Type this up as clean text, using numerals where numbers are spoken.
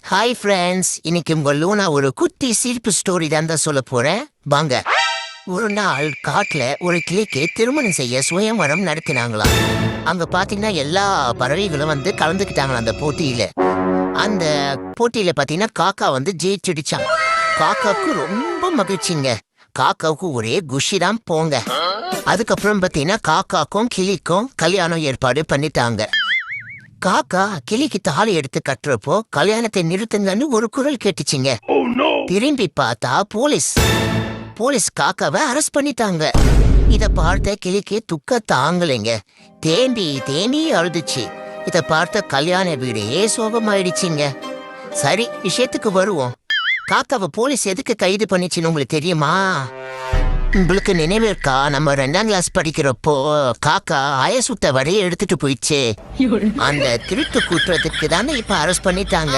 Hi friends, இன்னைக்கு உங்க லூனா ஒரு குட்டி சிரிப்பு ஸ்டோரி தான் சொல்ல போறேன். வாங்க. ஒரு நாள் காட்டுல ஒரு கிளிக்கு திருமணம் செய்ய சுயம்வரம் நடத்தினாங்களாம். அங்க பாத்தீங்கன்னா எல்லா பறவைகளும் கலந்துக்கிட்டாங்களாம் அந்த போட்டியில. அந்த போட்டியில பாத்தீங்கன்னா காக்கா ஜெயிச்சிடுச்சான். காக்காவுக்கு ரொம்ப மகிழ்ச்சிங்க. காக்காவுக்கு ஒரே குஷி தான் போங்க. அதுக்கப்புறம் பாத்தீங்கன்னா காக்காக்கும் கிளிக்கும் கல்யாணம் ஏற்பாடு பண்ணிட்டாங்க. காக்கா கிளிக்கு தாலி எடுத்து கட்டுறப்போ கல்யாணத்தை நிறுத்துங்கன்னு ஒரு குரல் கேட்டுச்சிங்க. திரும்பி பார்த்தா போலீஸ் காக்காவை அரெஸ்ட் பண்ணிட்டாங்க. இத பார்த்த கிளிக்கு துக்க தாங்கலைங்க. தேம்பி அழுதுச்சு. இத பார்த்த கல்யாண வீடே சோகமாயிடுச்சுங்க. சரி, விஷயத்துக்கு வருவோம். காக்காவை போலீஸ் எதுக்கு கைது பண்ணிச்சுன்னு உங்களுக்கு தெரியுமா? உங்களுக்கு நினைவு இருக்கா? நம்ம 2ஆம் கிளாஸ் படிக்கிறப்போ காக்கா ஆயசுத்த வரைய எடுத்துட்டு போயிடுச்சு. அந்த திருட்டு குற்றத்துக்கு தானே இப்ப அரெஸ்ட் பண்ணிட்டாங்க.